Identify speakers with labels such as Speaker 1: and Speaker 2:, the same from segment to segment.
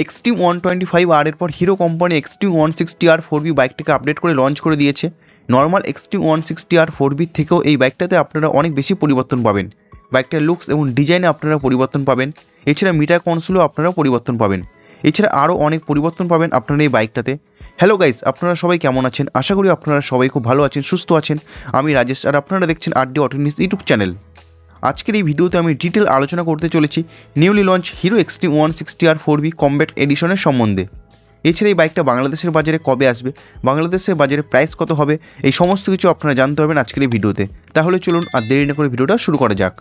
Speaker 1: Extreme 125R এর পর hero company Xtreme 160R 4V বাইকটাকে আপডেট করে লঞ্চ করে দিয়েছে। নর্মাল এক্সট্রিম 160R 4V থেকেও এই বাইকটাতে আপনারা অনেক বেশি পরিবর্তন পাবেন। বাইকটার লুকস এবং ডিজাইনে আপনারা পরিবর্তন পাবেন। এছাড়া মিটার কনসোলেও আপনারা পরিবর্তন পাবেন। এছাড়া আরও অনেক পরিবর্তন পাবেন আপনারা এই বাইকটাতে। হ্যালো গাইস, আপনারা সবাই কেমন আছেন? আশা করি আপনারা সবাই খুব ভালো আছেন, সুস্থ আছেন। আমি রাজেশ আর আপনারা দেখছেন RD auto news YouTube channel. আজকের এই ভিডিওতে আমি ডিটেল আলোচনা করতে চলেছি newly launch Hero Xtreme 160R 4V combat এডিশনের সম্বন্ধে। এছাড়া এই বাইকটা বাংলাদেশের বাজারে কবে আসবে, বাংলাদেশের বাজারে প্রাইস কত হবে, এই সমস্ত কিছু আপনারা জানতে পারবেন আজকের এই ভিডিওতে। তাহলে চলুন আর দেরি না করে ভিডিওটা শুরু করা যাক।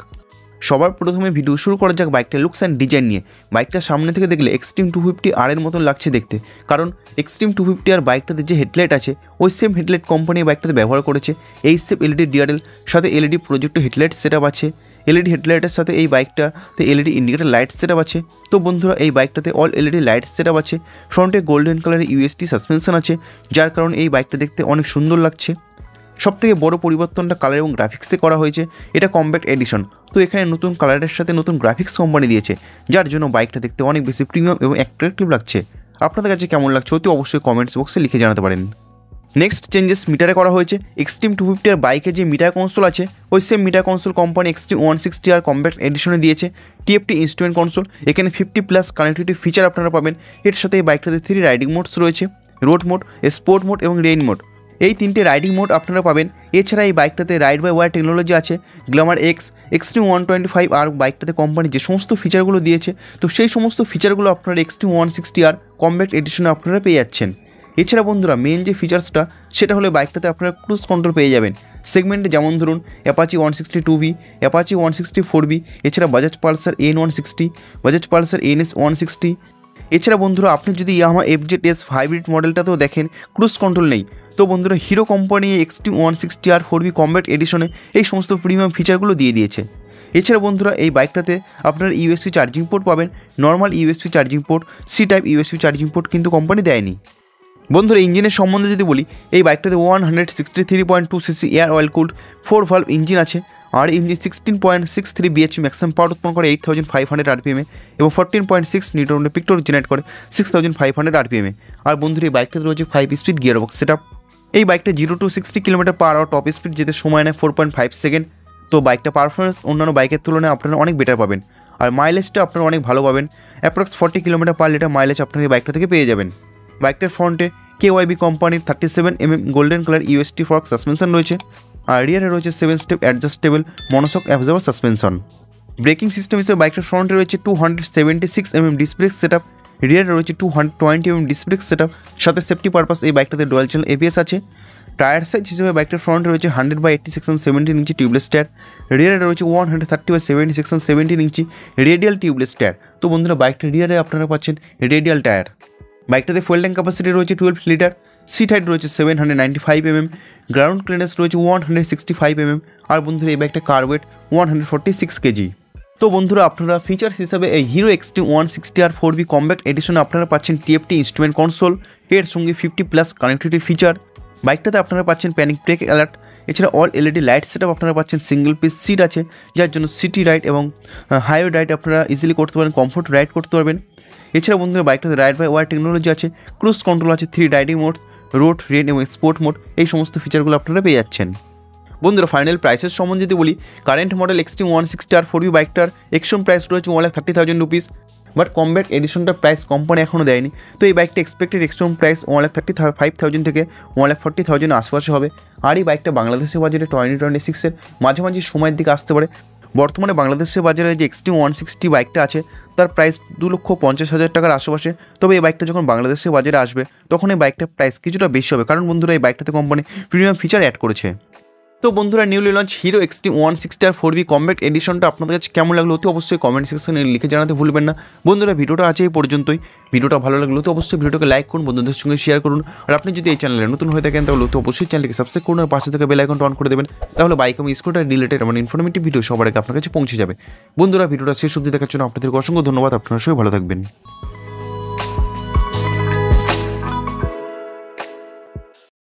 Speaker 1: সবার প্রথমে ভিডিও শুরু করা যাক বাইকটার লুকস অ্যান্ড ডিজাইন নিয়ে। বাইকটা সামনে থেকে দেখলে এক্সট্রিম 250R এর মতন লাগছে দেখতে, কারণ এক্সট্রিম 250R বাইকটাতে যে হেডলাইট আছে ওই সেম হেডলাইট কোম্পানি বাইকটাতে ব্যবহার করেছে। এইচএফ এলইডি ডিআরএল সাথে এলইডি প্রজেক্টর হেডলাইট সেটআপ আছে। এলইডি হেডলাইটের সাথে এই বাইকটাতে এলইডি ইন্ডিকেটর লাইট সেটআপ আছে। তো বন্ধুরা, এই বাইকটাতে অল এলইডি লাইট সেটআপ আছে। ফ্রন্টে গোল্ডেন কালারের ইউএসটি সাসপেনশন আছে, যার কারণে এই বাইকটা দেখতে অনেক সুন্দর লাগছে। সবথেকে বড় পরিবর্তনটা কালার এবং গ্রাফিক্সে করা হয়েছে। এটা কমব্যাট এডিশন, তো এখানে নতুন কালারের সাথে নতুন গ্রাফিক্স কোম্পানি দিয়েছে, যার জন্য বাইকটা দেখতে অনেক বেশি প্রিমিয়াম এবং অ্যাট্রাকটিভ লাগছে। আপনাদের কাছে কেমন লাগছে অতি অবশ্যই কমেন্টস বক্সে লিখে জানাতে পারেন। নেক্সট চেঞ্জেস মিটারে করা হয়েছে। এক্সট্রিম 250R বাইকে যে মিটার কনসোল আছে ওই same meter console company Xtreme 160R combat এডিশনে দিয়েছে। টিএফটি ইনস্ট্রুমেন্ট কনসোল, এখানে 50+ কানেক্টিভিটি ফিচার আপনারা পাবেন। এর সাথে এই বাইকটাতে 3 রাইডিং মোডস রয়েছে: রোড মোড, স্পোর্ট মোড এবং রেইন মোড। এই 3টে রাইডিং মোড আপনারা পাবেন। এছাড়া এই বাইকটাতে রাইড বাই ওয়ার টেকনোলজি আছে। গ্ল্যামার এক্স এক্সট্রিম 125R বাইকটাতে কোম্পানি যে সমস্ত ফিচারগুলো দিয়েছে, তো সেই সমস্ত ফিচারগুলো আপনারা এক্সট্রিম 160R কমব্যাট এডিশনে আপনারা পেয়ে যাচ্ছেন। এছাড়া বন্ধুরা, মেন যে ফিচার্সটা সেটা হলো বাইকটাতে আপনারা ক্রুজ কন্ট্রোল পেয়ে যাবেন সেগমেন্টে, যেমন ধরুন অ্যাপাচি 160 2V, অ্যাপাচি 160 4V, এছাড়া Bajaj Pulsar N160, Bajaj Pulsar NS 160। এছাড়া বন্ধুরা, আপনি যদি ইয়ামাহা FZS হাইব্রিড মডেলটাতেও দেখেন ক্রুজ কন্ট্রোল নেই। তো বন্ধুরা, Hero company Xtreme 160R 4V combat এডিশনে এই সমস্ত প্রিমিয়াম ফিচারগুলো দিয়ে দিয়েছে। এছাড়া বন্ধুরা, এই বাইকটাতে আপনারা ইউএসবি চার্জিং পোর্ট পাবেন, normal USB charging port, C type USB charging port কিন্তু কোম্পানি দেয়নি। বন্ধুরা, ইঞ্জিনের সম্বন্ধে যদি বলি, এই বাইকটাতে 163.2cc air oil cooled 4 valve engine আছে। আর ইঞ্জিন 16.63 bhp ম্যাক্সিমাম পাওয়ার উৎপন্ন করে 8500 RPM এবং 14.6 নিউটন পিক টর্ক জেনারেট করে 6500 RPM। আর বন্ধুরা, এই বাইকটাতে রয়েছে 5 স্পিড গিয়ারবক্স সেটআপ। এই বাইকটা 0 to 60 km/h টপ স্পিড যেতে সময় নেয় 4.5 সেকেন্ড। তো বাইকটা পারফরমেন্স অন্যান্য বাইকের তুলনায় আপনারা অনেক বেটার পাবেন। আর মাইলেজটা আপনারা অনেক ভালো পাবেন, অ্যাপ্রক্স 40 km/l মাইলেজ আপনারা এই বাইকটা থেকে পেয়ে যাবেন। বাইকটার ফ্রন্টে KYB কোম্পানির 37mm golden colour UST fork suspension রয়েছে। আর রিয়ারে রয়েছে 7 step adjustable monoshock absorber suspension. Braking system হিসেবে বাইকটার ফ্রন্টে রয়েছে 276mm ডিস্ক ব্রেক সেটআপ, রিয়ারে রয়েছে 220mm ডিস্ক ব্রেক সেটআপ। সাথে সেফটি পারপাস এই বাইকটাতে ডুয়াল চ্যানেল ABS আছে। টায়ার সাইজ হিসেবে বাইকটার ফ্রন্টে রয়েছে 100/80 সেকশন 17 ইঞ্চি টিউবলেস টায়ার, রিয়ারে রয়েছে 130/70 সেকশন 17 ইঞ্চি রেডিয়াল টিউবলেস টায়ার। তো বন্ধুরা, বাইকটার রিয়ারে আপনারা পাচ্ছেন রেডিয়াল টায়ার। বাইকটাতে ফুয়েল ট্যাঙ্ক ক্যাপাসিটি রয়েছে 12 লিটার, সিট হাইট রয়েছে 795mm, গ্রাউন্ড ক্লিয়ারেন্স রয়েছে 165mm। আর বন্ধুরা, এই বাইকটা কার ওয়েট 146 kg। তো বন্ধুরা, আপনারা ফিচার্স হিসাবে এই hero Xtreme 160R 4V combat এডিশনে আপনারা পাচ্ছেন টিএফটি ইনস্ট্রুমেন্ট কনসোল, এর সঙ্গে 50+ কানেক্টিভিটি ফিচার। বাইকটাতে আপনারা পাচ্ছেন প্যানিক ব্রেক অ্যালার্ট। এছাড়া অল এলইডি লাইট সেটআপ আপনারা পাচ্ছেন। সিঙ্গেল পিস সিট আছে, যার জন্য সিটি রাইড এবং হাইওয়ে রাইড আপনারা ইজিলি করতে পারেন, কমফোর্ট রাইড করতে পারবেন। এছাড়া বন্ধুরা, বাইকটাতে রাইড বাই ওয়ার টেকনোলজি আছে, ক্রুজ কন্ট্রোল আছে, 3 রাইডিং মোডস, রোড, রেন এবং স্পোর্ট মোড। এই সমস্ত ফিচারগুলো আপনারা পেয়ে যাচ্ছেন। বন্ধুরা, ফাইনাল প্রাইসের সম্বন্ধে যদি বলি, current model extreme 160R 4V বাইকটার এক্সট্রিম প্রাইস রয়েছে 1,30,000 রুপিস, বাট কমব্যাট এডিশনটার প্রাইস কোম্পানি এখনও দেয়নি। তো এই বাইকটা এক্সপেক্টেড এক্সট্রিম প্রাইস 1,35,000 থেকে 1,40,000 আশপাশে হবে। আর এই বাইকটা বাংলাদেশের বাজারে 2026-এর মাঝামাঝি সময়ের দিকে আসতে পারে। বর্তমানে বাংলাদেশের বাজারে যে এক্সট্রিম 160 বাইকটা আছে তার প্রাইস 2,50,000 টাকার আশেপাশে। তবে এই বাইকটা যখন বাংলাদেশের বাজারে আসবে তখন এই বাইকটার প্রাইস কিছুটা বেশি হবে, কারণ বন্ধুরা, এই বাইকটাতে কোম্পানি প্রিমিয়াম ফিচার অ্যাড করেছে। তো বন্ধুরা, newly launch Hero Xtreme 160R 4V combat এডিশনটা আপনাদের কাছে কেমন লাগলো অতি অবশ্যই কমেন্ট সেকশনে লিখে জানাতে ভুলবেন না। বন্ধুরা, ভিডিওটা আছে এই পর্যন্তই। ভিডিওটা ভালো লাগলো তো অবশ্যই ভিডিওটাকে লাইক করুন, বন্ধুদের সঙ্গে শেয়ার করুন। আর আপনি যদি এই চ্যানেলে নতুন হয়ে থাকেন তাহলে অবশ্যই চ্যানেলকে সাবস্ক্রাইব করুন আর পাশে থেকে বেল আইকনটা অন করে দেবেন। তাহলে বাইক এবং স্কুটার রিলেটেড এমন ইনফরমেটিভ ভিডিও সবার আগে আপনার কাছে পৌঁছে যাবে। বন্ধুরা, ভিডিওটা শেষ অবধি দেখার জন্য আপনাদেরকে অসংখ্য ধন্যবাদ। আপনারা সবাই ভালো থাকবেন।